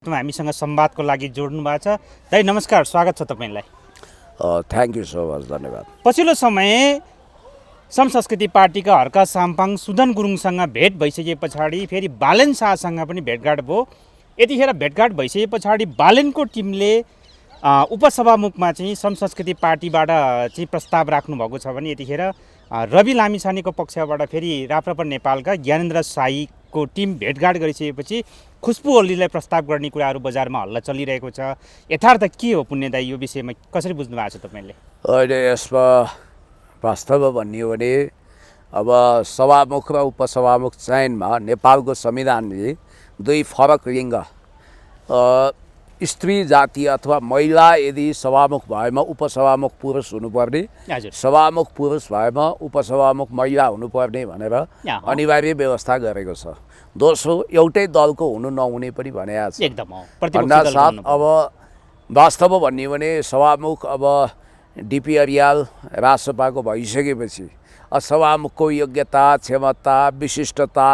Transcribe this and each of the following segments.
हामीसँग संवादको लागि जोड्नु भएको छ। दाइ नमस्कार, स्वागत छ तपाईँलाई। थ्याङ्क यू सो मच, धन्यवाद। पछिल्लो समय सम संस्कृति पार्टीका हर्का साम्पाङ सुदन गुरुङसँग भेट भइसके पछाडि फेरि बालेन शाहसँग पनि भेटघाट भयो। यतिखेर भेटघाट भइसके पछाडि बालेनको टिमले उपसभामुखमा चाहिँ सम संस्कृति पार्टीबाट चाहिँ प्रस्ताव राख्नुभएको छ भने यतिखेर रवि लामिछानेको पक्षबाट फेरि राप्रपा नेपालका ज्ञानेन्द्र साईको टिम भेटघाट गरिसकेपछि खुसबु ओलीलाई प्रस्ताव गर्ने कुराहरू बजारमा हल्ला चलिरहेको छ। यथार्थ के हो पुण्यदायी, यो विषयमा कसरी बुझ्नु भएको छ तपाईँले? अहिले यसमा वास्तवमा भन्ने हो भने अब सभामुख र उपसभामुख चयनमा नेपालको संविधानले दुई फरक लिङ्ग स्त्री जाति अथवा महिला यदि सभामुख भएमा उपसभामुख पुरुष हुनुपर्ने, सभामुख पुरुष भएमा उपसभामुख महिला हुनुपर्ने भनेर अनिवार्य व्यवस्था गरेको छ। दोस्रो, एउटै दलको हुनु नहुने पनि भनेको छ। भन्नासाथ अब वास्तवमा भन्ने हो भने सभामुख अब डिपी अरियाल राजसभाको भइसकेपछि सभामुखको योग्यता, क्षमता, विशिष्टता,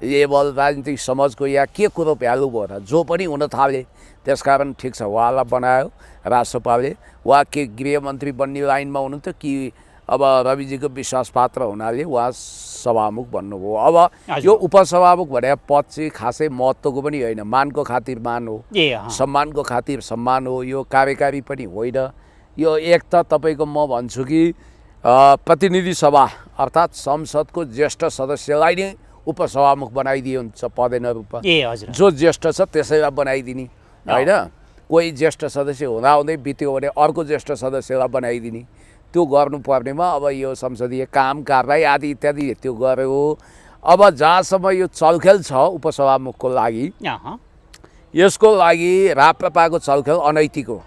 लेभल, राजनीतिक समझको या के कुरो भ्यालु भयो र जो पनि हुन थाले। त्यसकारण ठिक छ, उहाँलाई बनायो राजसभाले। उहाँ के गृहमन्त्री बन्ने लाइनमा हुनुहुन्थ्यो कि अब रविजीको विश्वास पात्र हुनाले उहाँ सभामुख भन्नुभयो। अब यो उपसभामुख भने पद चाहिँ खासै महत्त्वको पनि होइन, मानको खातिर मान हो, सम्मानको खातिर सम्मान हो। यो कार्यकारी पनि होइन। यो एक त तपाईँको म भन्छु कि प्रतिनिधि सभा अर्थात् संसदको ज्येष्ठ सदस्यलाई नै उपसभामुख बनाइदिए हुन्छ पदेन रूपमा। जो ज्येष्ठ छ त्यसैलाई बनाइदिने होइन। कोही ज्येष्ठ सदस्य हुँदाहुँदै बित्यो भने अर्को ज्येष्ठ सदस्यलाई बनाइदिने, त्यो गर्नुपर्नेमा अब यो संसदीय काम कारबाही आदि इत्यादि त्यो गर्यो। अब जहाँसम्म यो चलखेल छ उपसभामुखको लागि, यसको लागि राप्रपाको चलखेल अनैतिक हो।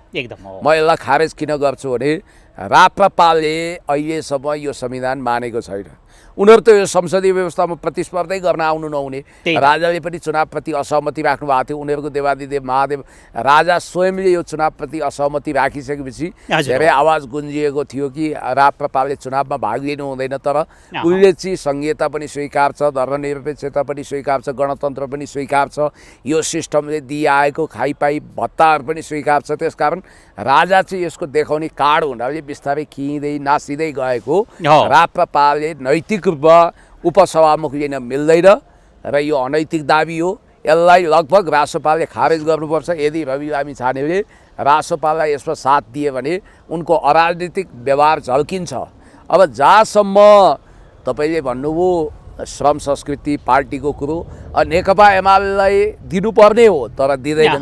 म यसलाई खारेज किन गर्छु भने राप्रपाले अहिलेसम्म यो संविधान मानेको छैन। उनीहरू त यो संसदीय व्यवस्थामा प्रतिस्पर्धै गर्न आउनु नहुने। राजाले पनि चुनावप्रति असहमति राख्नु भएको थियो। उनीहरूको देवादिदेव महादेव राजा स्वयंले यो चुनावप्रति असहमति राखिसकेपछि धेरै आवाज गुन्जिएको थियो कि राप्रपाले चुनावमा भाग लिनु हुँदैन। तर उसले चाहिँ सङ्घीयता पनि स्वीकार छ, धर्मनिरपेक्षता पनि स्वीकार छ, गणतन्त्र पनि स्वीकार छ, यो सिस्टमले दिइआएको खाइपाई भत्ताहरू पनि स्वीकार छ। त्यसकारण राजा चाहिँ यसको देखाउने कार्ड हुनाले बिस्तारै खिँदै नासिँदै गएको राप्रपाले नैतिक रूपमा उपसभामुख लिन मिल्दैन र यो अनैतिक दाबी हो। यसलाई लगभग राजसभाले खारेज गर्नुपर्छ। यदि रवि लामिछानेले राजसभालाई यसमा साथ दिए भने उनको अराजनीतिक व्यवहार झल्किन्छ। अब जहाँसम्म तपाईँले भन्नुभयो श्रम संस्कृति पार्टीको कुरो, नेकपा एमालेलाई दिनुपर्ने हो तर दिँदैन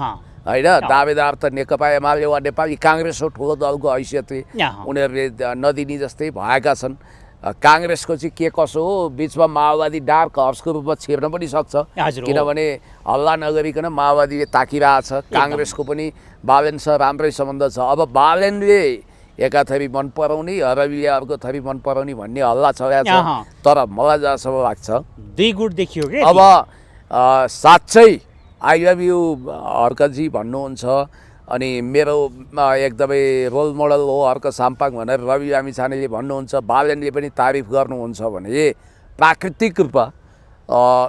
होइन। दावेदार त नेकपा एमाले वा नेपाली काङ्ग्रेस हो, ठुलो दलको हैसियतले उनीहरूले नदिने जस्तै भएका छन्। काङ्ग्रेसको चाहिँ के कसो हो, बिचमा माओवादी डार्क हर्सको रूपमा छिर्न पनि सक्छ, किनभने हल्ला नगरिकन माओवादीले ताकिरहेछ। काङ्ग्रेसको पनि बालेनसँग राम्रै सम्बन्ध छ। अब बालेनले एका थरी मन पराउने, रविले अर्को थरी मन पराउने भन्ने हल्ला चलेको छ। तर मलाई जहाँसम्म लाग्छ दुई गुट देखियो कि अब साँच्चै आई लभ यु हर्कजी भन्नुहुन्छ अनि मेरो एकदमै रोल मोडल हो हर्क साम्पाङ भनेर रवि लामिछानेले भन्नुहुन्छ, बालेनले पनि तारिफ गर्नुहुन्छ भने प्राकृतिक रूपमा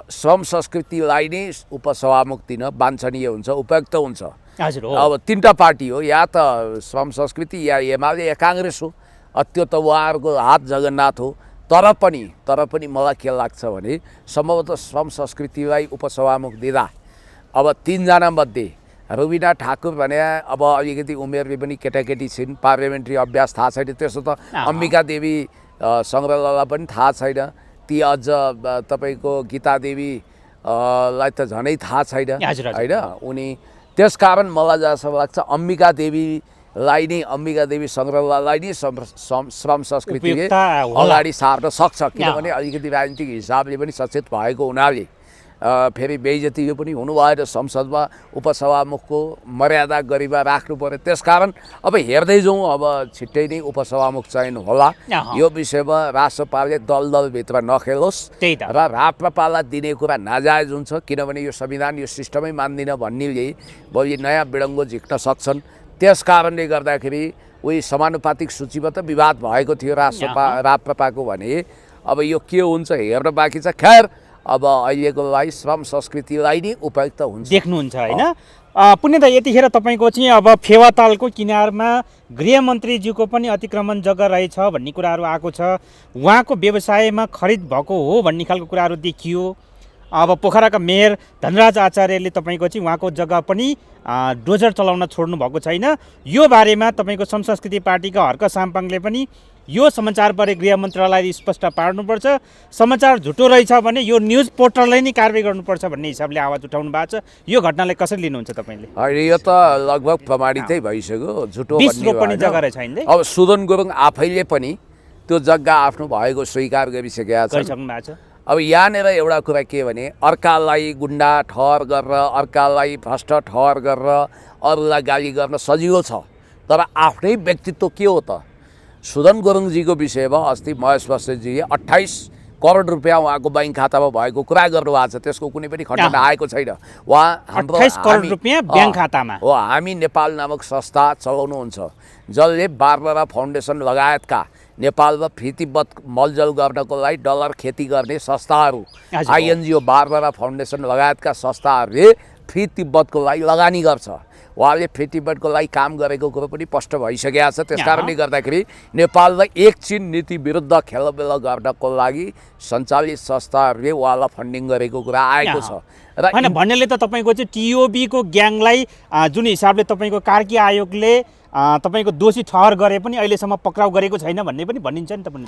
श्रम संस्कृतिलाई नै उपसभामुख दिन वाञ्छनीय हुन्छ, उपयुक्त हुन्छ। अब तिनवटा पार्टी हो, या त श्रम संस्कृति या एमाले या काङ्ग्रेस हो। त्यो त उहाँहरूको हात जगन्नाथ हो। तर पनि मलाई के लाग्छ भने सम्भवतः श्रम संस्कृतिलाई उपसभामुख दिँदा अब तीनजना मध्ये रुबिना ठाकुर भने अब अलिकति उमेरले पनि केटाकेटी छिन्, पार्लियामेन्ट्री अभ्यास थाहा छैन। त्यसो त अम्बिका देवी सङ्ग्रहलाई पनि थाहा छैन। ती अझ तपाईँको गीता देवीलाई त झनै थाहा छैन होइन उनी। त्यसकारण मलाई जहाँसम्म लाग्छ अम्बिका देवी सङ्ग्रहलाई नै श्रम संस्कृतिले अगाडि सार्न सक्छ, किनभने अलिकति राजनीतिक हिसाबले पनि सचेत भएको हुनाले। फेरि बेइज्जती पनि हुनु भएन संसदमा, उपसभामुखको मर्यादा गरिमा राख्नु पर्यो। त्यसकारण अब हेर्दै जाउँ, अब छिट्टै नै उपसभामुख चयन होला। यो विषयमा राजसभाले दलभित्र नखेलोस् र राप्रपालाई दिने कुरा नाजायज हुन्छ, किनभने यो संविधान यो सिस्टमै मान्दिनँ भन्नेले भोलि नयाँ बिडङ्गो झिक्न सक्छन्। त्यस कारणले गर्दाखेरि उही समानुपातिक सूचीमा त विवाद भएको थियो राप्रपाको भने। अब यो के हुन्छ हेर्न बाँकी छ। खैर अब अहिलेको लागि श्रम संस्कृतिलाई नै उपयुक्त हुन्छ देख्नुहुन्छ होइन। पुण्य दा यतिखेर तपाईँको चाहिँ अब फेवातालको किनारमा गृहमन्त्रीज्यूको पनि अतिक्रमण जग्गा रहेछ भन्ने कुराहरू आएको छ। उहाँको व्यवसायमा खरिद भएको हो भन्ने खालको कुराहरू देखियो। अब पोखराका मेयर धनराज आचार्यले तपाईँको चाहिँ उहाँको जग्गा पनि डोजर चलाउन छोड्नु भएको छैन। यो बारेमा तपाईँको संस्कृति पार्टीका हर्क साम्पाङले पनि यो समाचारबारे गृह मन्त्रालयले स्पष्ट पार्नुपर्छ, समाचार झुटो रहेछ भने यो न्युज पोर्टललाई नै कारबाही गर्नुपर्छ भन्ने हिसाबले आवाज उठाउनु भएको छ। यो घटनालाई कसरी लिनुहुन्छ तपाईँले? यो त लगभग प्रमाणितै भइसक्यो, झुटो पनि जग्गा रहेछ हैन। अब सुदन गुरुङ आफैले पनि त्यो जग्गा आफ्नो भएको स्वीकार गरिसकेका छ। अब यहाँनिर एउटा कुरा के भने अर्कालाई गुन्डा ठहर गरेर, अर्कालाई भ्रष्ट ठहर गरेर, अरूलाई गाली गर्न सजिलो छ, तर आफ्नै व्यक्तित्व के हो त? सुदन गुरुङजीको विषयमा अस्ति महेश बस्नेतजीले 28 करोड रुपियाँ उहाँको बैंक खातामा भएको कुरा गर्नुभएको छ। त्यसको कुनै पनि खण्डन आएको छैन। उहाँ 28 करोड रुपियाँ ब्याङ्क खातामा हो। हामी नेपाल नामक संस्था चलाउनुहुन्छ जसले बारबारा फाउन्डेसन लगायतका नेपालमा फितिबत मलजल गर्नको लागि डलर खेती गर्ने संस्थाहरू, आइएनजिओ बारबारा फाउन्डेसन लगायतका संस्थाहरूले फी तिब्बतको लागि लगानी गर्छ। उहाँले फी तिब्बतको लागि काम गरेको कुरो पनि स्पष्ट भइसकेको छ। त्यस कारणले गर्दाखेरि नेपालमा एक चीन नीति विरुद्ध खेलबेल गर्नको लागि सञ्चालित संस्थाहरूले उहाँलाई फन्डिङ गरेको कुरा आएको छ। र हैन भन्नेले त तपाईँको चाहिँ टिओबीको ग्याङलाई जुन हिसाबले तपाईँको कार्की आयोगले तपाईँको दोषी ठहर गरे पनि अहिलेसम्म पक्राउ गरेको छैन भन्ने पनि भनिन्छ नि त पनि।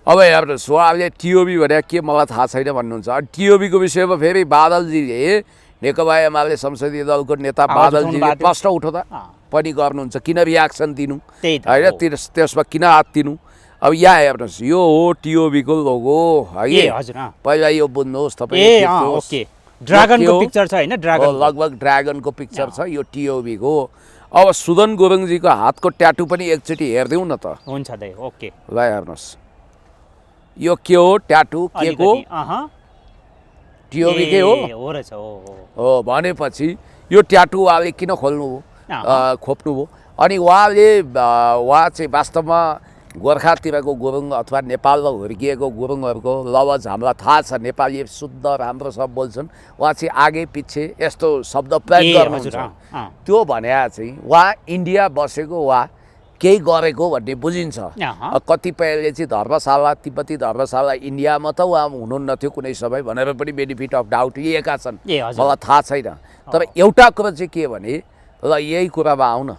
अब हेर्नुहोस्, उहाँले टिओबी भने के मलाई थाहा छैन भन्नुहुन्छ। टिओबीको विषयमा फेरि बादलजीले, नेकपा एमाले संसदीय दलको नेता बादलजीले प्रश्न उठाउँदा पनि गर्नुहुन्छ किन रियाक्सन दिनु होइन, त्यसमा किन हात दिनु। अब यहाँ हेर्नुहोस्, यो हो टिओबीको लोगो है। पहिला यो बुझ्नुहोस् तपाईँ, ड्रागनको पिक्चर छ हैन, ड्रागन लगभग ड्रागनको पिक्चर छ यो टिओबीको। अब सुदन गुरुङजीको हातको ट्याटु पनि एकचोटि हेरिदिउँ न त। हुन्छ दाइ, ओके। ल हेर्नुहोस्, यो के हो ट्याटु, के को टिओबीकै हो रहेछ। हो भनेपछि यो ट्याटु उहाँले किन खोप्नु भयो? अनि उहाँ चाहिँ वास्तवमा गोर्खातिरको गुरुङ अथवा नेपालमा हुर्किएको गुरुङहरूको लवज हामीलाई थाहा छ। नेपाली शुद्ध राम्रो सब बोल्छन्। उहाँ चाहिँ आगे पछि यस्तो शब्द प्रयोग गर्नुहुन्छ। त्यो भने चाहिँ उहाँ इन्डिया बसेको वा केही गरेको भन्ने बुझिन्छ। कतिपयले चाहिँ धर्मशाला, तिब्बती धर्मशाला इन्डियामा त उहाँ हुनुहुन्न थियो कुनै समय भनेर पनि बेनिफिट अफ डाउट लिएका छन्। मलाई थाहा छैन। तर एउटा कुरा चाहिँ के भने, ल यही कुरामा आउँ न,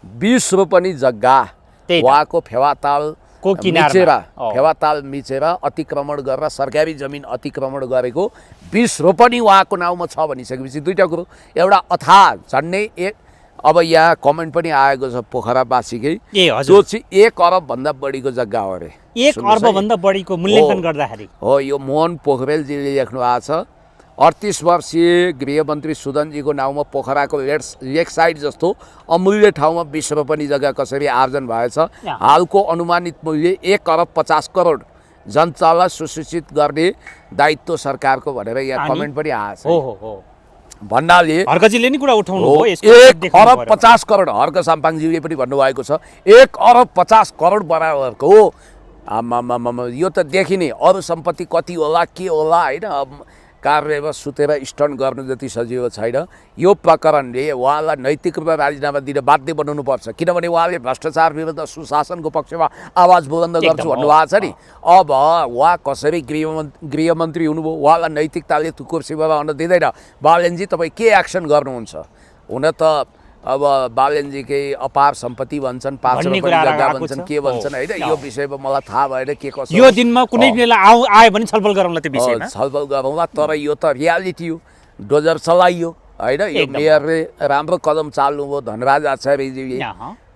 20 रोपनी जग्गा उहाँको फेवाताल मिचेर अतिक्रमण गरेर सरकारी जमिन अतिक्रमण गरेको 20 रोपनी उहाँको नाउँमा छ भनिसकेपछि दुईटा कुरो, एउटा अथाह झन्डै एक, अब यहाँ कमेन्ट पनि आएको छ पोखरावासीकै, जो चाहिँ 1 अरब भन्दा बढीको जग्गा हो अरे। 1 अर्ब भन्दा बढीको मूल्याङ्कन गर्दाखेरि हो। यो मोहन पोखरेलजीले लेख्नु भएको छ। 38 वर्षीय गृहमन्त्री सुदनजीको नाउँमा पोखराको लेक साइड जस्तो अमूल्य ठाउँमा 20 रोपनी जग्गा कसरी आर्जन भएछ? हालको अनुमानित मूल्य 1 अरब 50 करोड। जनतालाई सुसूचित गर्ने दायित्व सरकारको भनेर यहाँ कमेन्ट पनि आएको छ। भन्नाले हर्कजीले नि कुरा उठाउनु हो, 1 अरब 50 करोड हर्क साम्पाङजीले पनि भन्नुभएको छ। 1 अरब 50 करोड बराबरको हो। यो त देखिने अरू सम्पत्ति कति होला के होला होइन, कार्यमा सुतेर स्टन्ट गर्नु जति सजिलो छैन। यो प्रकरणले उहाँलाई नैतिक रूपमा राजीनामा दिन बाध्य बनाउनुपर्छ, किनभने उहाँले भ्रष्टाचार विरुद्ध सुशासनको पक्षमा आवाज बुलन्द गर्छु भन्नुभएको छ नि। अब उहाँ कसरी गृहमन्त्री हुनुभयो, उहाँलाई नैतिकताले कुर्सीमा रहन दिँदैन। बालेनजी तपाईँ के एक्सन गर्नुहुन्छ? हुन त अब बालेनजीकै अपार सम्पत्ति भन्छन्, 5 रोपनी जग्गा भन्छन्, के भन्छन् होइन, यो विषयमा मलाई थाहा भएन के कसो। यो दिनमा कुनै बेला आयो भने छलफल गरौँला त्यो विषयमा, छलफल गरौँला। तर यो त रियालिटी हो, डोजर चलाइयो होइन। यो मेयरले राम्रो कदम चाल्नुभयो, धनराज आचार्यजीले,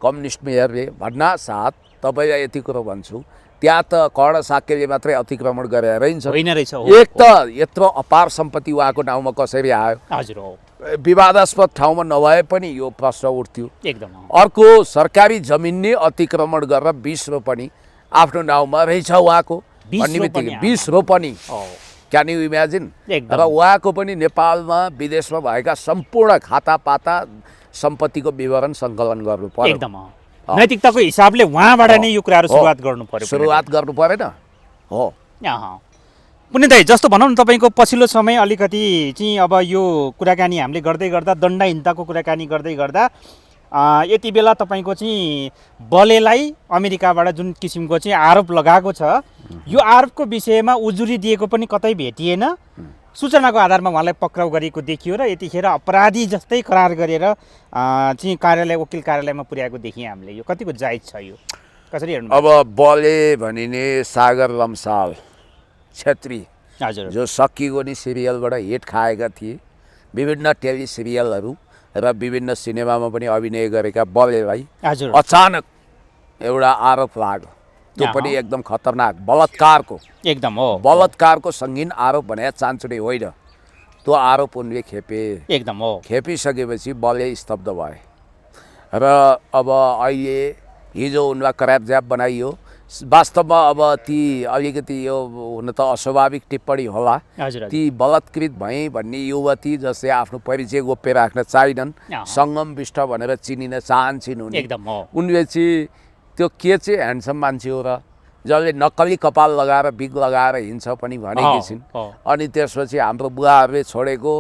कम्युनिस्ट मेयरले। भन्नासाथ तपाईँलाई यति कुरो भन्छु, त्यहाँ त कर्ण साक्यले मात्रै अतिक्रमण गरेर रहेछ। एक त यत्रो अपार सम्पत्ति उहाँको नाउँमा कसरी आयो? हजुर, विवादास्पद ठाउँमा नभए पनि यो प्रश्न उठ्थ्यो। अर्को, सरकारी जमिन नै अतिक्रमण गरेर 20 रोपनी आफ्नो नाउँमा रहेछ उहाँको भन्ने बित्तिकै 20 रोपनी, क्यान यु इमेजिन? र उहाँको पनि नेपालमा विदेशमा भएका सम्पूर्ण खातापाता सम्पत्तिको विवरण सङ्कलन गर्नु पर्यो। नैतिकताको हिसाबले उहाँबाट नै यो कुराहरू सुरुवात गर्नु पर्यो। सुरुवात गर्नु परेन हो। पुण्य दाइ जस्तो भनौँ न तपाईँको पछिल्लो समय अलिकति चाहिँ अब यो कुराकानी हामीले गर्दै गर्दा दण्डहीनताको कुराकानी गर्दै गर्दा यति बेला तपाईँको चाहिँ बलेलाई अमेरिकाबाट जुन किसिमको चाहिँ आरोप लगाएको छ यो आरोपको विषयमा उजुरी दिएको पनि कतै भेटिएन। सूचनाको आधारमा उहाँलाई पक्राउ गरेको देखियो र यतिखेर अपराधी जस्तै करार गरेर चाहिँ वकिल कार्यालयमा पुर्याएको देखियो हामीले। यो कतिको जायज छ यो कसरी हेर्नु? अब बले भनिने सागर लम्साल छेत्री हजुर जो सकिगो नि सिरियलबाट हिट खाएका थिए, विभिन्न टेली सिरियलहरू र विभिन्न सिनेमामा पनि अभिनय गरेका बलेलाई हजुर अचानक एउटा आरोप लाग्यो। त्यो पनि एकदम खतरनाक बलात्कारको, एकदम हो बलात्कारको सङ्गीन आरोप भने चान्चुने होइन। त्यो आरोप उनले खेपे, एकदम हो। खेपिसकेपछि बले स्तब्ध भए र अब अहिले हिजो उनलाई करापजाप बनाइयो। वास्तवमा अब ती अलिकति यो हुन त अस्वाभाविक टिप्पणी होला। ती बलात्कृत भए भन्ने युवती जसले आफ्नो परिचय गोप्य राख्न चाहिनन्, सङ्गम विष्ट भनेर चिनिन चाहन्छन् उनले चाहिँ त्यो के चाहिँ ह्यान्डसम मान्छे हो र जसले नक्कली कपाल लगाएर बिग लगाएर हिँड्छ पनि भनेकी छिन्। अनि त्यसपछि हाम्रो बुवाहरूले छोडेको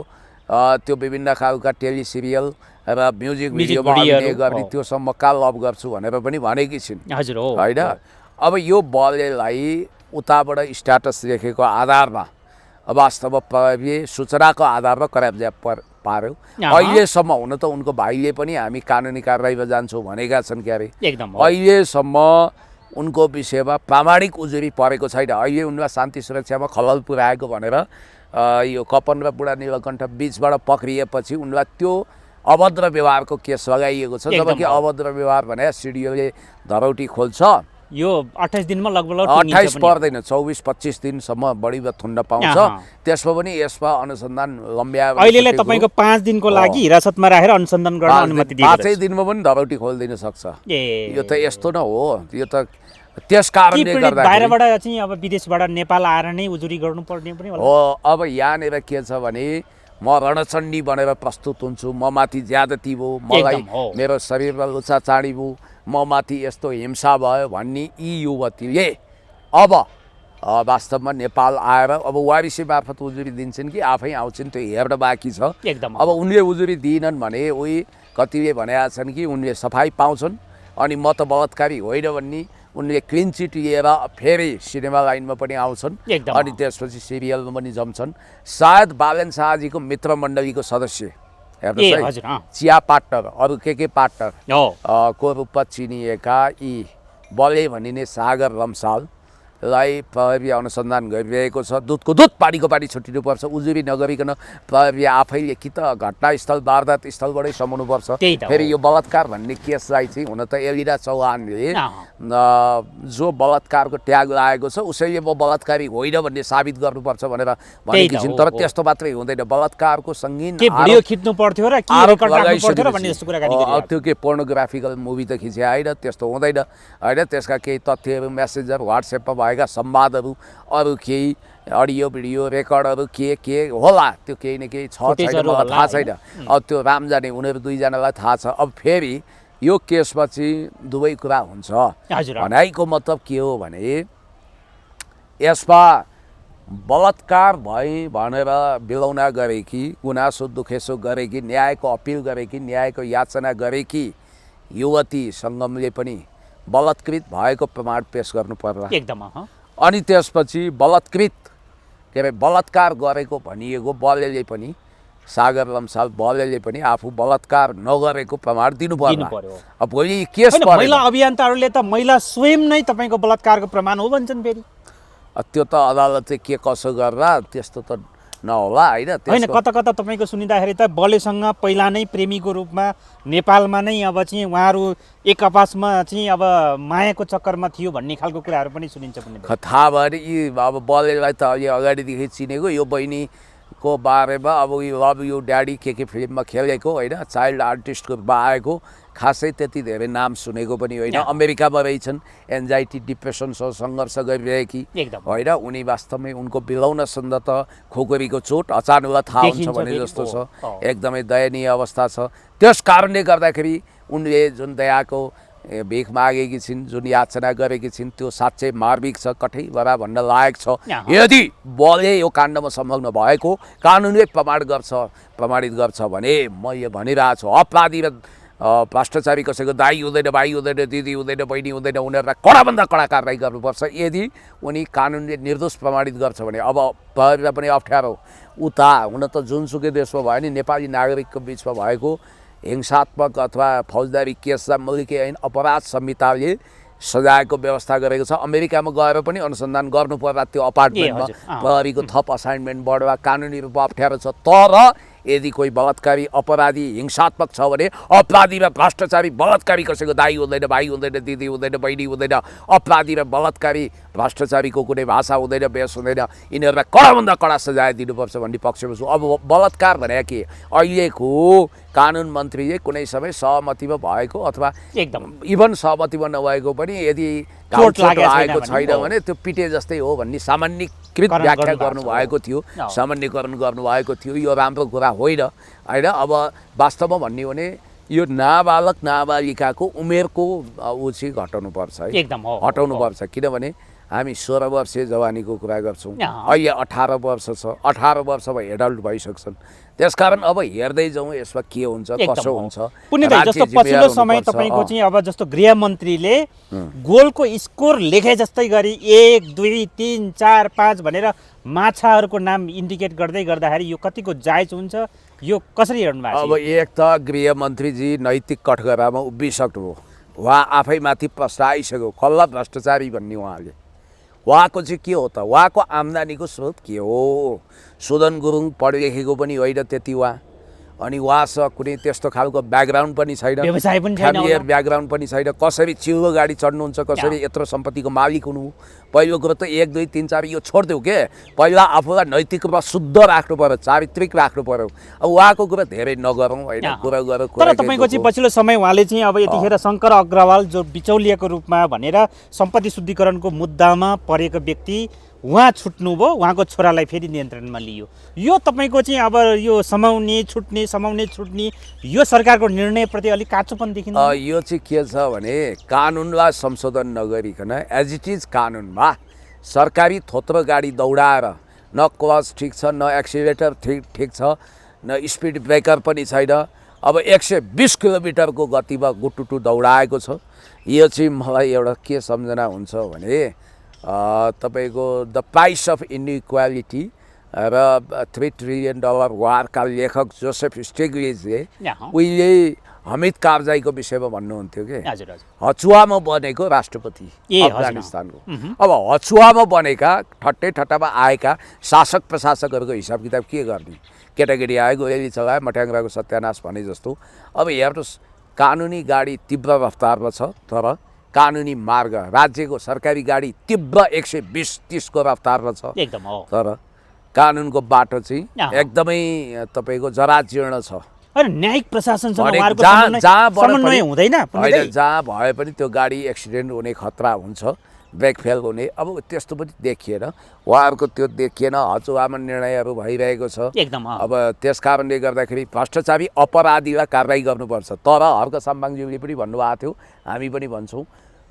त्यो विभिन्न खालका टेली सिरियल र म्युजिक भिडियोमा अभिनय गर्ने त्यो सम्म लभ गर्छु भनेर पनि भनेकी छिन् होइन। अब यो बलेलाई उताबाट स्ट्याटस लेखेको आधारमा वास्तवमा प्रहरीले सूचनाको आधारमा करापजाप पार्यो। अहिलेसम्म हुन त उनको भाइले पनि हामी कानुनी कारबाहीमा जान्छौँ भनेका छन् क्यारे। अहिलेसम्म उनको विषयमा प्रामाणिक उजुरी परेको छैन। अहिले उनलाई शान्ति सुरक्षामा खलल पुर्याएको भनेर यो कपन र बुढा नीलकण्ठ बिचबाट पक्रिएपछि उनलाई त्यो अभद्र व्यवहारको केस लगाइएको छ। जबकि अभद्र व्यवहार भने सिडिओले धरौटी खोल्छ यो 28 दिनमा लगभग 28 पर्दैन, 24-25 दिनसम्म बढी थुन्न पाउँछ। त्यसमा पनि यसमा अनुसन्धान लम्ब्या अहिलेलाई तपाईँको 5 दिनको लागि हिरासतमा राखेर अनुसन्धान गर्न अनुमति दिएको छ। 5 दिनमा पनि धरौटी खोलिदिन सक्छ। यो त यस्तो न हो। यो त त्यस कारणले गर्दा बाहिरबाट चाहिँ अब विदेशबाट नेपाल आएर नै उजुरी गर्नुपर्ने पनि होला। हो अब यहाँनिर के छ भने म रणचण्डी बनेर प्रस्तुत हुन्छु, म माथि ज्यादती भयो, मलाई मेरो शरीरमा लुचा चाँडी भयो, म माथि यस्तो हिंसा भयो भन्ने यी युवतीले अब वास्तवमा नेपाल आएर अब वारिसी मार्फत उजुरी दिन्छन् कि आफै आउँछन् त्यो हेर्न बाँकी छ। अब उनले उजुरी दिएनन् भने उही कतिले भनेका छन् कि उनले सफाई पाउँछन् अनि म त बलात्कारी होइन भन्ने उनले क्लिन चिट लिएर फेरि सिनेमा लाइनमा पनि आउँछन् अनि त्यसपछि सिरियलमा पनि जम्छन्। सायद बालन शाहजीको मित्र मण्डलीको सदस्य हेर्नुहोस् है, चिया पार्टनर अरू के पार्टनर को रूपमा चिनिएका यी बले भनिने सागर लम्साललाई प्रहरी अनुसन्धान गरिरहेको छ। दुधको दुध पानीको पानी छुट्टिनुपर्छ। उजुरी नगरिकन प्रहरी आफैले कि त घटनास्थल वारदात स्थलबाटै समाउनुपर्छ। फेरि यो बलात्कार भन्ने केसलाई चाहिँ हुन त एलिना चौहानले जो बलात्कारको ट्याग लागेको छ उसैले म बलात्कारी होइन भन्ने साबित गर्नुपर्छ भनेर भनेकी छिन्। तर त्यस्तो मात्रै हुँदैन। बलात्कारको सङ्गीन भिडियो खिच्नु पर्थ्यो र के रेकर्ड राख्नु पर्थ्यो र भन्ने जस्तो कुराकानी गरियो। त्यो के पोर्नोग्राफिकल मुभी त खिचे होइन, त्यस्तो हुँदैन होइन। त्यसका केही तथ्यहरू मेसेन्जर वाट्सएपमा भएका संवादहरू अरू केही अडियो भिडियो रेकर्डहरू के होला त्यो केही न केही छ छैन मलाई थाहा छैन। अब त्यो राम जाने उनीहरू दुईजनालाई थाहा छ। अब फेरि यो केसमा चाहिँ दुवै कुरा हुन्छ। भनाइको मतलब के हो भने यसमा बलात्कार भए भनेर बिलौना गरेकी, गुनासो दुखेसो गरेकी, न्यायको अपिल गरेकी, न्यायको याचना गरेकी युवती सङ्गमले पनि बलात्कृत भएको प्रमाण पेश गर्नु पर्ला। अनि त्यसपछि बलात्कृत के अरे बलात्कार गरेको भनिएको बलेले पनि सागर लम्साल बलेले पनि आफू बलात्कार नगरेको प्रमाण दिनु पर्ला। अब भोलि केस महिला अभियन्ताहरूले त महिला स्वयं नै तपाईँको बलात्कारको प्रमाण हो भन्छन्। फेरि त्यो त अदालतले के कसो गरेर त्यस्तो त नहोला होइन। कता कता तपाईँको सुनिँदाखेरि त बलेसँग पहिला नै प्रेमीको रूपमा नेपालमा नै अब चाहिँ उहाँहरू एक आपसमा चाहिँ अब मायाको चक्करमा थियो भन्ने खालको कुराहरू पनि सुनिन्छ। थाहा भयो यी अब बलेलाई त अलि अगाडिदेखि चिनेको यो बहिनीको बारेमा अब यो लभ यु ड्याडी के फिल्ममा खेलेको होइन, चाइल्ड आर्टिस्टको रूपमा आएको, खासै त्यति धेरै नाम सुनेको पनि होइन। अमेरिकामा रहेछन्, एन्जाइटी डिप्रेसनसँग सङ्घर्ष गरिरहेकी होइन। उनी वास्तवमै उनको बिलौन सन्द त खोकरीको चोट अचानक थाहा हुन्छ भने जस्तो छ। एकदमै दयनीय अवस्था छ। त्यस कारणले गर्दाखेरि उनले जुन दयाको भिख मागेकी छिन्, जुन याचना गरेकी छिन् त्यो साँच्चै मार्मिक छ, कठैबरा भन्न लायक छ। यदि बलले यो काण्डमा संलग्न भएको कानुनले प्रमाणित गर्छ भने म यो भनिरहेको छु, अपराधी र भ्रष्टाचारी कसैको दाइ हुँदैन, भाइ हुँदैन, दिदी हुँदैन, बहिनी हुँदैन, उनीहरूलाई कडाभन्दा कडा कारबाही गर्नुपर्छ। यदि उनी कानुनले निर्दोष प्रमाणित गर्छ भने अब प्रहरीलाई पनि अप्ठ्यारो। उता हुन त जुनसुकै देशमा भयो नि नेपाली नागरिकको बिचमा भएको हिंसात्मक अथवा फौजदारी केसलाई मुलकी ऐन अपराध संहिताले सजायको व्यवस्था गरेको छ। अमेरिकामा गएर पनि अनुसन्धान गर्नु पर्ला त्यो अपार्टमेन्टमा, प्रहरीको थप असाइनमेन्ट बढ्वा कानुनी रूपमा अप्ठ्यारो छ। तर यदि कोही बलात्कारी अपराधी हिंसात्मक छ भने अपराधी र भ्रष्टाचारी बलात्कारी कसैको दाइ हुँदैन, भाइ हुँदैन, दिदी हुँदैन, बहिनी हुँदैन, अपराधी र बलात्कारी भ्रष्टाचारीको कुनै भाषा हुँदैन, बेस हुँदैन, यिनीहरूलाई कडाभन्दा कडा सजाय दिनुपर्छ भन्ने पक्षमा छु। अब बलात्कार भने के, अहिलेको कानुन मन्त्रीले कुनै समय सहमतिमा भएको अथवा एकदम इभन सहमतिमा नभएको पनि यदि चोट लागेको छैन भने त्यो पिटे जस्तै हो भन्ने सामान्यकृत व्याख्या गर्नुभएको थियो, सामान्यकरण गर्नुभएको थियो। यो राम्रो कुरा होइन होइन। अब वास्तवमा भन्ने हो भने यो नाबालक नाबालिकाको उमेरको ऊ चाहिँ घटाउनुपर्छ है, एकदम हटाउनुपर्छ। किनभने हामी 16 वर्षीय जवानीको कुरा गर्छौँ, अहिले 18 वर्ष छ, 18 वर्षमा एडल्ट भइसक्छन्। त्यसकारण अब हेर्दै जाउँ यसमा के हुन्छ, कसो हुन्छ। पुण्य भाइ, जस्तो पछिल्लो समय तपाईँको चाहिँ अब जस्तो गृहमन्त्रीले गोलको स्कोर लेखे जस्तै गरी 1, 2, 3, 4, 5 भनेर माछाहरूको नाम इन्डिकेट गर्दै गर्दाखेरि यो कतिको जायज हुन्छ, यो कसरी हेर्नु भएको छ? अब एक त गृहमन्त्रीजी नैतिक कठघरामा उभिसक्नुभयो, उहाँ आफैमाथि प्रश्न आइसक्यो, कल्ला भ्रष्टाचारी भन्ने उहाँले। उहाँको चाहिँ के हो त, उहाँको आम्दानीको स्रोत के हो? सुदन गुरुङ पढे लेखेको पनि होइन त्यति उहाँ, अनि उहाँसँग कुनै त्यस्तो खालको ब्याकग्राउन्ड पनि छैन, व्यवसाय पनि छैन, फ्यामिलियर ब्याकग्राउन्ड पनि छैन। कसरी चिल्लो गाडी चढ्नुहुन्छ, कसरी यत्रो सम्पत्तिको मालिक हुनु? पहिलो कुरो त 1, 2, 3, 4 यो छोडिदेऊ के, पहिला आफूलाई नैतिक रूपमा शुद्ध राख्नु पर्यो, चारित्रिक राख्नु पर्यो। अब उहाँको कुरा धेरै नगरौँ होइन, कुरा गरौँ। तर तपाईँको चाहिँ पछिल्लो समय उहाँले चाहिँ अब यतिखेर शङ्कर अग्रवाल जो बिचौलियाको रूपमा भनेर सम्पत्ति शुद्धिकरणको मुद्दामा परेको व्यक्ति उहाँ छुट्नुभयो, उहाँको छोरालाई फेरि नियन्त्रणमा लियो। यो तपाईँको चाहिँ अब यो समाउने छुट्ने यो सरकारको निर्णयप्रति अलिक काँचोपन देखिन्छ। यो चाहिँ के छ भने कानुनलाई संशोधन नगरिकन एज इट इज कानुनमा सरकारी थोत्रो गाडी दौडाएर न क्लच ठिक छ, न एक्सिलेटर ठिक छ, न स्पिड ब्रेकर पनि छैन, अब 120 किलोमिटरको गतिमा गुटुटु दौडाएको छ। यो चाहिँ मलाई एउटा के सम्झना हुन्छ भने तपाईँको द प्राइस अफ इनइक्वालिटी र $3 ट्रिलियन वारका लेखक जोसेफ स्टिग्लिजले उहिले हमिद कारजाईको विषयमा भन्नुहुन्थ्यो कि हचुवामा बनेको राष्ट्रपति अफगानिस्तानको। अब हचुवामा बनेका ठट्टै ठट्टामा आएका शासक प्रशासकहरूको हिसाब किताब के गर्ने? केटाकेटी आयो, गोली चलायो, मट्याङ्ग्राको सत्यानाश भने जस्तो। अब हेर्नुहोस्, कानुनी गाडी तीव्र रफ्तारमा छ, तर कानुनी मार्ग राज्यको सरकारी गाडी तीव्र 120-30 को रफ्तारमा छ, तर कानुनको बाटो चाहिँ एकदमै तपाईँको जराजीर्ण छ। न्यायिक प्रशासनसँग उहाँहरुको समन्वय हुँदैन, जहाँ भए पनि त्यो गाडी एक्सिडेन्ट हुने खतरा हुन्छ, ब्रेक फेल हुने। अब त्यस्तो पनि देखिएन, उहाँहरूको त्यो देखिएन, हचुवामा निर्णयहरू भइरहेको छ। अब त्यस कारणले गर्दाखेरि भ्रष्टाचारी अपराधीलाई कारबाही गर्नुपर्छ। तर हर्क साम्बाङज्यूले पनि भन्नुभएको थियो, हामी पनि भन्छौँ,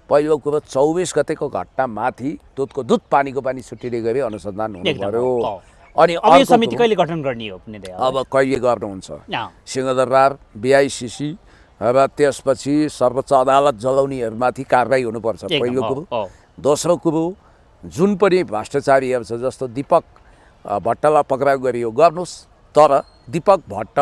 पहिलो कुरो 24 गतेको घटनामाथि दुधको दुध पानीको पानी छुट्टिने गरी अनुसन्धान हुनु पर्यो। अनि अब यो समिति कहिले गठन गर्ने हो? अब कहिले गर्नुहुन्छ? सिंहदरबार, BICC र त्यसपछि सर्वोच्च अदालत जलाउनेहरूमाथि कारबाही हुनुपर्छ, पहिलो कुरो। दोस्रो कुरो, जुन पनि भ्रष्टाचारीहरू छ, जस्तो दीपक भट्टलाई पक्राउ गरियो, गर्नुहोस्, तर दीपक भट्ट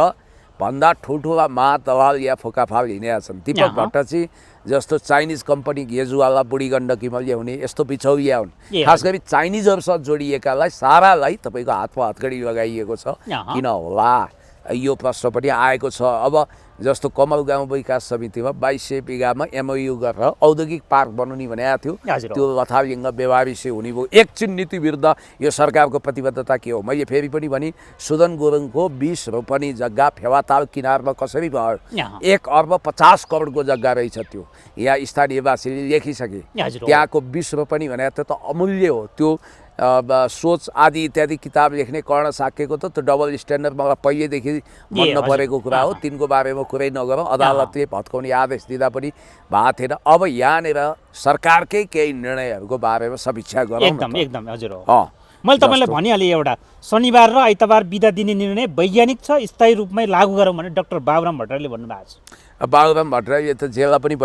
भन्दा ठुल्ठुला महादलाल या फोकाफाल हिँडेका छन्। दीपक भट्ट चाहिँ जस्तो चाइनिज कम्पनी गेजुवाला बुढी गण्डकीमा ल्याउने यस्तो बिछौलिया हुन्। खास गरी चाइनिजहरूसँग जोडिएकालाई सारालाई तपाईँको हातमा हतकडी लगाइएको छ, किन होला? यो प्रश्न पनि आएको छ। अब जस्तो कमल गाउँ विकास समितिमा 2200 बिघामा MOU गरेर औद्योगिक पार्क बनाउने भनेको थियो, त्यो लथालिङ्ग व्यवहारिसे हुने भयो। एकछिन नीति विरुद्ध यो सरकारको प्रतिबद्धता के हो? मैले फेरि पनि भने, सुदन गुरुङको 20 रोपनी जग्गा फेवाताल किनारमा कसरी भयो? 1 अर्ब 50 करोडको जग्गा रहेछ त्यो, यहाँ स्थानीयवासीले लेखिसके। त्यहाँको 20 रोपनी भनेको त अमूल्य हो, त्यो सोच आदि इत्यादि किताब लेख्ने कर्ण साक्यको त त्यो डबल स्ट्यान्डर्ड मलाई पहिलेदेखि मन नपरेको कुरा हो। तिनको बारेमा कुरै नगरौँ, अदालतले भत्काउने आदेश दिँदा पनि भएको थिएन। अब यहाँनिर सरकारकै केही निर्णयहरूको बारेमा समीक्षा गरौँ। एकदम हजुर हो। मैले तपाईँलाई भनिहालेँ, एउटा शनिबार र आइतबार बिदा दिने निर्णय वैज्ञानिक छ, स्थायी रूपमै लागू गरौँ भने डाक्टर बाबुराम भट्टराईले भन्नुभएको छ। बाबुराम भट्टराईले त जेललाई पनि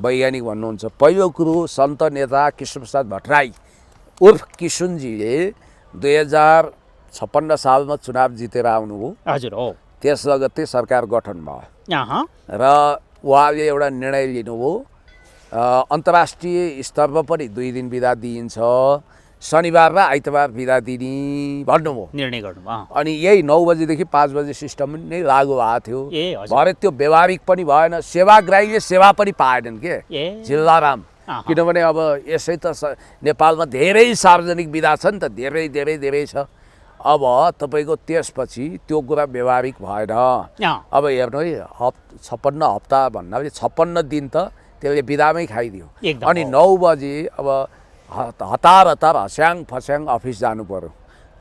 वैज्ञानिक भन्नुहुन्छ। पहिलो कुरो सन्त नेता कृष्णप्रसाद भट्टराई उर्फ किसुनजीले 2056 सालमा चुनाव जितेर आउनुभयो। हजुर हो। त्यस लगत्तै सरकार गठन भयो र उहाँले एउटा निर्णय लिनुभयो, अन्तर्राष्ट्रिय स्तरमा पनि 2 दिन बिदा दिइन्छ, शनिबार र आइतबार बिदा दिने भन्नुभयो, निर्णय गर्नुभयो। अनि यही 9 बजेदेखि 5 बजे सिस्टम नै लागू भएको थियो। भरे त्यो व्यवहारिक पनि भएन, सेवाग्राहीले सेवा पनि पाएनन् के जिल्लाराम। किनभने अब यसै त नेपालमा धेरै सार्वजनिक बिदा छ नि त, धेरै छ। अब तपाईँको त्यसपछि त्यो कुरा व्यवहारिक भएन। अब हेर्नु है, 56 हप्ता भन्नाले 56 दिन त त्यसले बिदामै खाइदियो। अनि 9 बजे अब हतार हस्याङ फस्याङ अफिस जानु पर्यो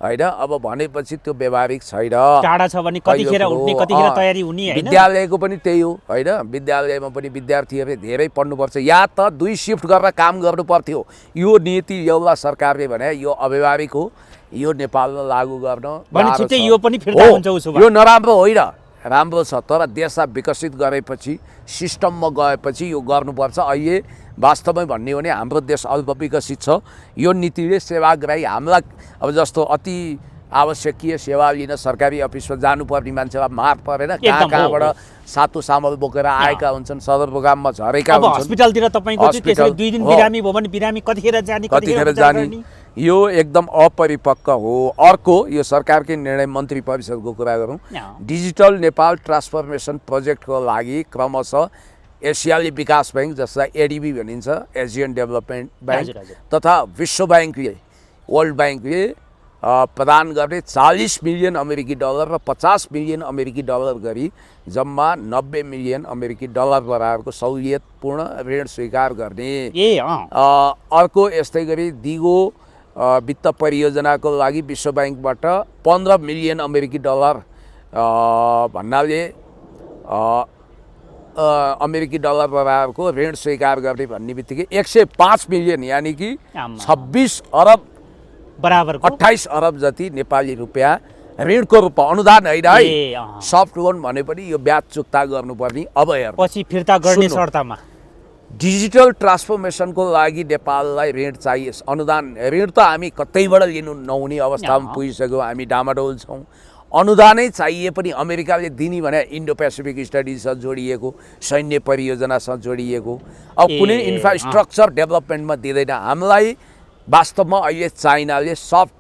होइन। अब भनेपछि त्यो व्यवहारिक छैन। टाढा छ भने कतिखेर उठ्ने, कतिखेर तयारी हुने हैन। विद्यालयको पनि त्यही हो होइन। विद्यालयमा पनि विद्यार्थीहरूले धेरै पढ्नुपर्छ, या त 2 शिफ्ट गरेर काम गर्नु पर्थ्यो। यो नीति एउटा सरकारले भने यो अव्यवहारिक हो, यो नेपालमा लागू गर्न यो पनि फिर्ता हुन्छ उसो भए। यो नराम्रो होइन, राम्रो छ, तर देशलाई विकसित गरेपछि सिस्टममा गएपछि यो गर्नुपर्छ। अहिले वास्तवमै भन्ने हो भने हाम्रो देश अल्पविकसित छ। यो नीतिले सेवाग्राही हामीलाई अब जस्तो अति आवश्यकीय सेवा लिन सरकारी अफिसमा जानुपर्ने मान्छेलाई मार परेन, कहाँबाट सातो सामल बोकेर आएका हुन्छन्, सदरमुकाममा झरेका हुन्छन्। हस्पिटलतिर तपाईँको चाहिँ त्यसरी 2 दिन बिरामी भयो भने बिरामी कतिखेर जाने यो एकदम अपरिपक्व हो। अर्को यो सरकारकै निर्णय, मन्त्री परिषदको कुरा गरौँ, डिजिटल नेपाल ट्रान्सफर्मेसन प्रोजेक्टको लागि क्रमशः एसियाली विकास ब्याङ्क, जसलाई एडिबी भनिन्छ, एसियन डेभलपमेन्ट ब्याङ्क, तथा विश्व ब्याङ्कले, वर्ल्ड ब्याङ्कले प्रदान गर्ने 40 मिलियन अमेरिकी डलर र 50 मिलियन अमेरिकी डलर गरी जम्मा 90 मिलियन अमेरिकी डलर बराबरको सहुलियतपूर्ण ऋण स्वीकार गर्ने। अर्को यस्तै गरी दिगो वित्त परियोजनाको लागि विश्व ब्याङ्कबाट 15 मिलियन अमेरिकी डलर भन्नाले अमेरिकी डलर बराबरको ऋण स्वीकार गर्ने भन्ने बित्तिकै 105 मिलियन यानि कि 26 अरब बराबर 28 अरब जति नेपाली रुपियाँ ऋणको रूपमा, अनुदान होइन है, सफ्ट लोन भने पनि यो ब्याज चुक्ता गर्नुपर्ने। अब पछि फिर्ता गर्ने शर्तमा डिजिटल ट्रान्सफर्मेसनको लागि नेपाललाई ऋण चाहिए, अनुदान। ऋण त हामी कतैबाट लिनु नहुने अवस्थामा पुगिसक्यौँ, हामी डामाडोल छौँ। अनुदानै चाहिए पनि अमेरिकाले दिने भने इन्डो पेसिफिक स्टडिजसँग जोडिएको, सैन्य परियोजनासँग जोडिएको, अब कुनै इन्फ्रास्ट्रक्चर डेभलपमेन्टमा दिँदैन। हामीलाई वास्तवमा अहिले चाइनाले सफ्ट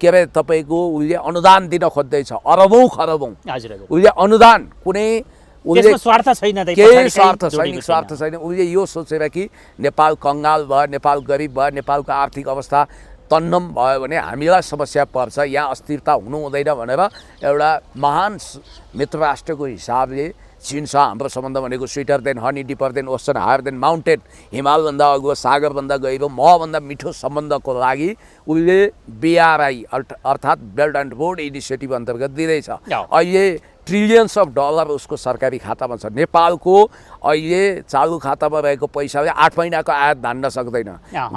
के अरे तपाईँको उसले अनुदान दिन खोज्दैछ, अरबौँ खरबौँ उसले अनुदान, कुनै उसले स्वार्थ छैन, केही स्वार्थ छैन। उसले यो सोचेर कि नेपाल कङ्गाल भयो, नेपाल गरिब भयो, नेपालको आर्थिक अवस्था तन्नम भयो भने हामीलाई समस्या पर्छ, यहाँ अस्थिरता हुनु हुँदैन भनेर एउटा महान मित्र राष्ट्रको हिसाबले चीनसँग हाम्रो सम्बन्ध भनेको sweeter than honey, deeper than ocean, higher than mountain, हिमालभन्दा अगुवा, सागरभन्दा गहिरो, महभन्दा मिठो सम्बन्धको लागि उसले BRI अर्थात् बेल्ट एन्ड रोड इनिसिएटिभ अन्तर्गत दिँदैछ। अहिले ट्रिलियन्स अफ डलर उसको सरकारी खातामा छ। नेपालको अहिले चालु खातामा रहेको पैसाले 8 महिनाको आयात धान्न सक्दैन।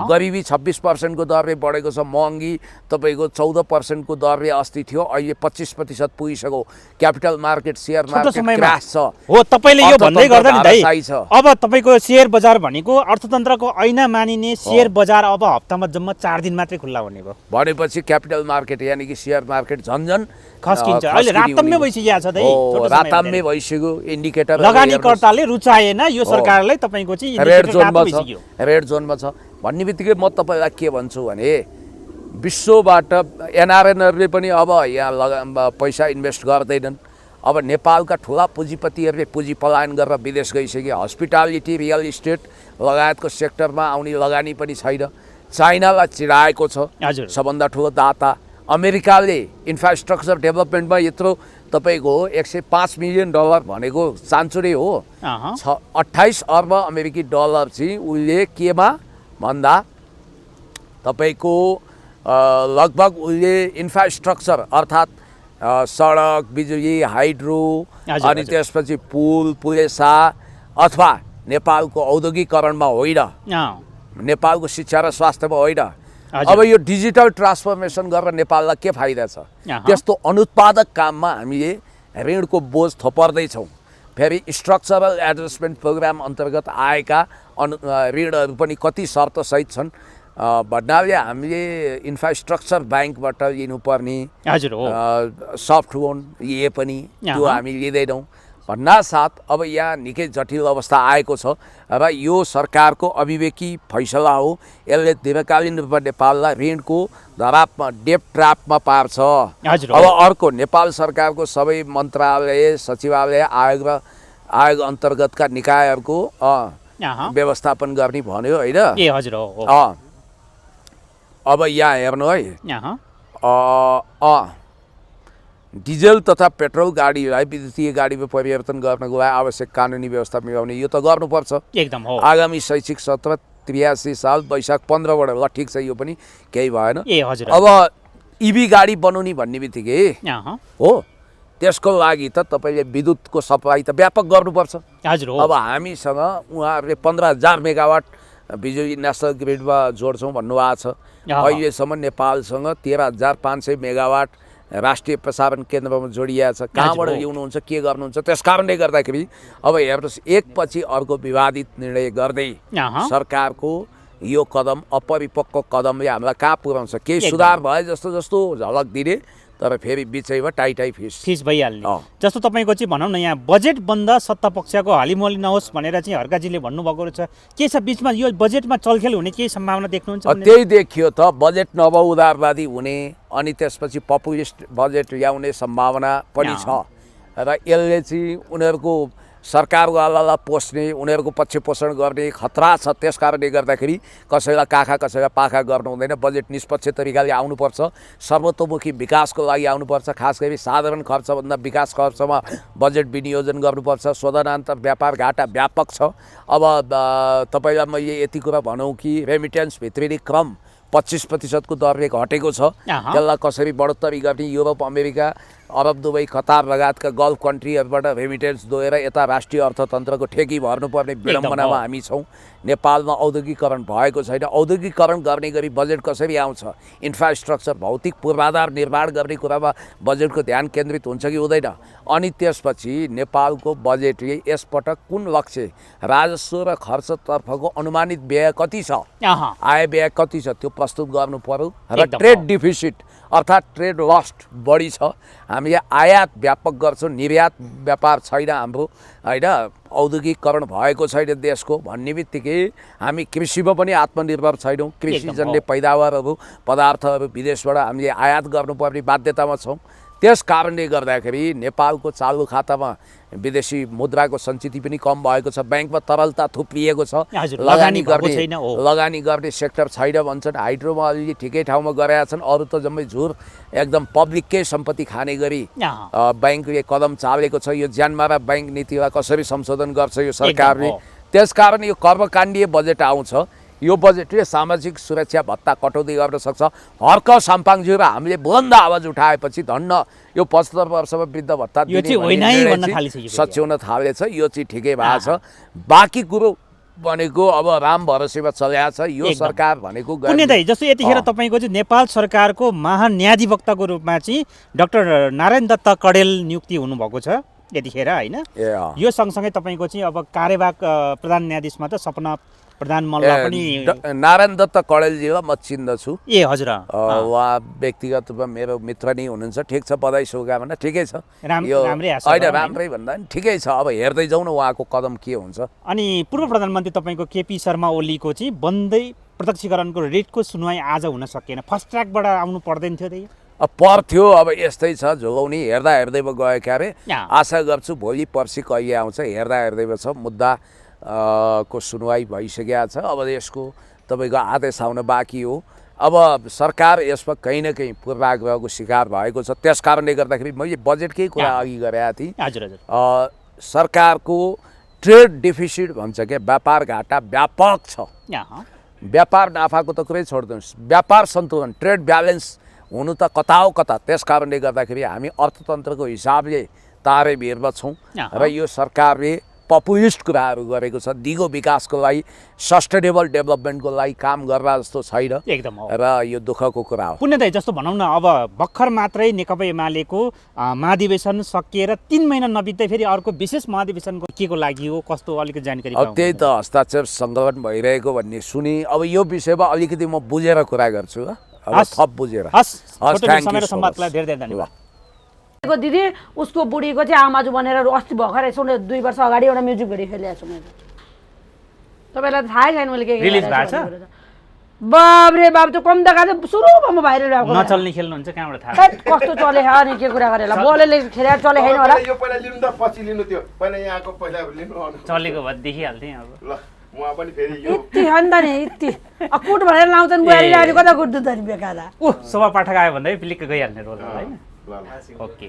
गरिबी 26% दरले बढेको छ, महँगी तपाईँको 14% दरले अस्ति थियो, अहिले 25% पुगिसक्यो। Capital market, share market crash छ। हो, तपाईँले यो भन्दै गर्दा नि दाइ, अब तपाईँको सेयर बजार भनेको अर्थतन्त्रको ऐना मानिने सेयर बजार अब हप्तामा जम्मा 4 दिन मात्रै खुल्ला हुने भयो। भनेपछि क्यापिटल मार्केट यानि कि सेयर मार्केट झन्झन खस्किन्छ। अहिले राताम्य भइसकेको छ दाइ, राताम्य भइसक्यो। इन्डिकेटर लगानीकर्ताले रुचाएन यो सरकारलाई, तपाईँको चाहिँ रेड जोनमा छ भन्ने बित्तिकै म तपाईँलाई के भन्छु भने विश्वबाट एनआरएनहरूले पनि अब यहाँ पैसा इन्भेस्ट गर्दैनन्। अब नेपालका ठुला पुँजीपतिहरूले पुँजी पलायन गरेर विदेश गइसके। हस्पिटालिटी, रियल इस्टेट लगायतको सेक्टरमा आउने लगानी पनि छैन। चाइनालाई चिराएको छ सबभन्दा ठुलो दाता। अमेरिकाले इन्फ्रास्ट्रक्चर डेभलपमेन्टमा यत्रो तपाईँको 105 मिलियन डलर भनेको चान्चुरी हो। 28 अर्ब अमेरिकी डलर चाहिँ उसले केमा भन्दा तपाईँको लगभग उसले इन्फ्रास्ट्रक्चर अर्थात् सडक बिजुली हाइड्रो अनि त्यसपछि पुलेसा अथवा नेपालको औद्योगिकरणमा होइन नेपालको शिक्षा र स्वास्थ्यमा होइन अब यो डिजिटल ट्रान्सफर्मेसन गरेर नेपाललाई के फाइदा छ त्यस्तो अनुत्पादक काममा हामीले ऋणको बोझ थोपर्दैछौँ फेरि स्ट्रक्चरल एडजस्टमेन्ट प्रोग्राम अन्तर्गत आएका ऋणहरू पनि कति शर्तसहित छन् भन्नाले हामीले इन्फ्रास्ट्रक्चर ब्याङ्कबाट लिनुपर्ने सफ्ट लोन लिए पनि त्यो हामी लिँदैनौँ भन्नासाथ अब यहाँ निकै जटिल अवस्था आएको छ र यो सरकारको अविवेकी फैसला हो यसले दीर्घकालीन रूपमा नेपाललाई ऋणको धरापमा डेप ट्र्यापमा पार्छ अब अर्को नेपाल सरकारको सबै मन्त्रालय सचिवालय आयोग अन्तर्गतका निकायहरूको व्यवस्थापन गर्ने भन्यो होइन अब यहाँ हेर्नु है डिजल तथा पेट्रोल गाडीलाई विद्युतीय गाडीमा परिवर्तन गर्नको लागि आवश्यक कानुनी व्यवस्था मिलाउने यो त गर्नुपर्छ एकदम हो आगामी शैक्षिक सत्र 83 साल वैशाख 15बाट ल ठिक छ यो पनि केही भएन अब इभी गाडी बनाउने भन्ने बित्तिकै हो त्यसको लागि त तपाईँले विद्युतको सप्लाई त व्यापक गर्नुपर्छ अब हामीसँग उहाँहरूले 15,000 मेगावाट बिजुली नेसनल ग्रिडमा जोड्छौँ भन्नुभएको छ अहिलेसम्म नेपालसँग 13,500 मेगावाट राष्ट्रिय प्रसारण केन्द्रमा जोडिएको छ कहाँबाट ल्याउनुहुन्छ के गर्नुहुन्छ त्यस कारणले गर्दाखेरि अब हेर्नुहोस् एकपछि अर्को विवादित निर्णय गर्दै सरकारको यो कदम अपरिपक्व कदमले हामीलाई कहाँ पुर्याउँछ केही सुधार भए जस्तो जस्तो झलक दिने तर फेरि बिचैमा टाइटाइ फिस भइहाल्ने जस्तो तपाईँको चाहिँ भनौँ न यहाँ बजेट बन्द सत्ता पक्षको हलिमली नहोस् भनेर चाहिँ हर्काजीले भन्नुभएको रहेछ के छ बिचमा यो बजेटमा चलखेल हुने केही सम्भावना देख्नुहुन्छ त्यही देखियो त बजेट नभए उदारवादी हुने अनि त्यसपछि पपुलिस्ट बजेट ल्याउने सम्भावना पनि छ र यसले चाहिँ उनीहरूको सरकारको अल्लालाई पोस्ने उनीहरूको पक्ष पोषण गर्ने खतरा छ त्यस कारणले गर्दाखेरि कसैलाई काखा कसैलाई पाखा गर्नु हुँदैन बजेट निष्पक्ष तरिकाले आउनुपर्छ सर्वतोमुखी विकासको लागि आउनुपर्छ खास गरी साधारण खर्चभन्दा विकास खर्चमा बजेट विनियोजन गर्नुपर्छ शोधनान्तर व्यापार घाटा व्यापक छ अब तपाईँलाई मैले यति कुरा भनौँ कि रेमिटेन्स भित्रिने क्रम 25% दरले घटेको छ त्यसलाई कसरी बढोत्तरी गर्ने युरोप अमेरिका अरब दुबई कतार लगायतका गल्फ कन्ट्रीहरूबाट रेमिटेन्स दोहोर यता राष्ट्रिय अर्थतन्त्रको ठेकी भर्नुपर्ने विडम्बनामा हामी छौँ नेपालमा औद्योगिकरण भएको छैन औद्योगिकरण गर्ने गरी बजेट कसरी आउँछ इन्फ्रास्ट्रक्चर भौतिक पूर्वाधार निर्माण गर्ने कुरामा बजेटको ध्यान केन्द्रित हुन्छ कि हुँदैन अनि त्यसपछि नेपालको बजेटले यसपटक कुन लक्ष्य राजस्व र खर्चतर्फको अनुमानित व्यय कति छ आय व्यय कति छ त्यो प्रस्तुत गर्नु पर्यो र ट्रेड डिफिसिट अर्थात् ट्रेड लस्ट बढी छ हामीले आयात व्यापक गर्छौँ निर्यात व्यापार छैन हाम्रो होइन औद्योगिकरण भएको छैन देशको भन्ने बित्तिकै हामी कृषिमा पनि आत्मनिर्भर छैनौँ कृषिजन्य पैदावारहरू पदार्थहरू विदेशबाट हामीले आयात गर्नुपर्ने बाध्यतामा छौँ त्यस कारणले गर्दाखेरि नेपालको चालु खातामा विदेशी मुद्राको सञ्चिति पनि कम भएको छ ब्याङ्कमा तरलता थुप्रिएको छ लगानी गर्ने सेक्टर छैन भन्छन् हाइड्रोमा अलि ठिकै ठाउँमा गरेका छन् अरू त जम्मै झुर एकदम पब्लिककै सम्पत्ति खाने गरी ब्याङ्कले कदम चालेको छ यो ज्यानमारा ब्याङ्क नीतिलाई कसरी संशोधन गर्छ यो सरकारले त्यसकारण यो कर्मकाण्डीय बजेट आउँछ यो बजेटले सामाजिक सुरक्षा भत्ता कटौती गर्न सक्छ हर्क साम्पाङज्यू र हामीले बुलन्द आवाज उठाएपछि धन्न यो 75 वर्षमा वृद्ध भत्ता सच्याउन थालेछ यो चाहिँ ठिकै भएको छ बाँकी कुरो भनेको अब राम भरोसेमा चलेको छ यो सरकार भनेको जस्तो यतिखेर तपाईँको चाहिँ नेपाल सरकारको महान्यायाधिवक्ताको रूपमा चाहिँ डाक्टर नारायण दत्त कडेल नियुक्ति हुनुभएको छ यतिखेर होइन यो सँगसँगै तपाईँको चाहिँ अब कार्यवाहक प्रधान न्यायाधीशमा त सपना प्रधान मल्ल पनि नारायण दत्त कडेलजीलाई म चिन्दछु हजुर उहाँ व्यक्तिगत रूपमा मेरो मित्र नै हुनुहुन्छ ठिक छ बधाई शुभकामना ठिकै छ होइन राम्रै भन्दा पनि ठिकै छ अब हेर्दै जाउँ न उहाँको कदम के हुन्छ अनि पूर्व प्रधानमन्त्री तपाईँको केपी शर्मा ओलीको चाहिँ बन्दै प्रत्यक्षीकरणको रिटको सुनवाई आज हुन सकेन फास्ट ट्र्याकबाट आउनु पर्दैन थियो त्यही पर्थ्यो अब यस्तै छ झोगाउने हेर्दा हेर्दैमा गएका अरे आशा गर्छु भोलि पर्सि कहिले आउँछ हेर्दा हेर्दैमा छ मुद्दा को सुनवाई भइसकेको छ अब यसको तपाईँको आदेश आउन बाँकी हो अब सरकार यसमा कहीँ न कहीँ पूर्वाग्रहको शिकार भएको छ त्यस कारणले गर्दाखेरि मैले बजेटकै कुरा अघि गरेका थिएँ सरकारको ट्रेड डिफिसिट भन्छ क्या व्यापार घाटा व्यापक छ व्यापार नाफाको त कुरै छोडिदिनुहोस्, व्यापार सन्तुलन ट्रेड ब्यालेन्स हुनु त कता हो कता। त्यस कारणले गर्दाखेरि हामी अर्थतन्त्रको हिसाबले तारे भिरमा छौँ र यो सरकारले पपुलिस्ट कुराहरू गरेको छ। दिगो विकासको लागि, सस्टेनेबल डेभलपमेन्टको लागि काम गर्ला जस्तो छैन एकदम हो र यो दुःखको कुरा हो। पुण्यदायी जस्तो भनौँ न, अब भर्खर मात्रै नेकपा एमालेको महाधिवेशन सकिएर 3 महिना नबित्दै फेरि अर्को विशेष महाधिवेशनको के को लागि हो, कस्तो अलिकति जानकारी अब त्यही त हस्ताक्षर सङ्कलन भइरहेको भन्ने सुनि। अब यो विषयमा अलिकति म बुझेर कुरा गर्छु, अब थप बुझेर। हस्, थ्याङ्क समय र यू सम्वादलाई धेरै धेरै धन्यवाद। दिदी उसको बुढीको चाहिँ आमाजु बनेर अस्ति भर्खरै 2 वर्ष अगाडि एउटा म्युजिक भिडियो खेलेको छु मैले। तपाईँलाई थाहै छैन मैले के रिलिज भएको छ? बाब रे बाब, त्यो कम देखाएको सुरुमा म भाइरल भएको नचल्ने खेल्नुहुन्छ कहाँबाट थाहा? कस्तो चले अनि के कुरा गरेला बोलेले खेलेर चले हैन होला। यो पहिला लिनु त, पछि लिनु त्यो। पहिला यहाँको पहिला लिनु। चलेको भए देखिहाल्थेँ अब। ल उहाँ पनि फेरि यो यति हो नि त नि, यति कुट भनेर लाउँछन् बुहारीले, कता कुट्दु त नि बेकारा। सभा पाठक आयो भन्दै प्लिक्क गइहाल्ने रोल होइन। ल ओके।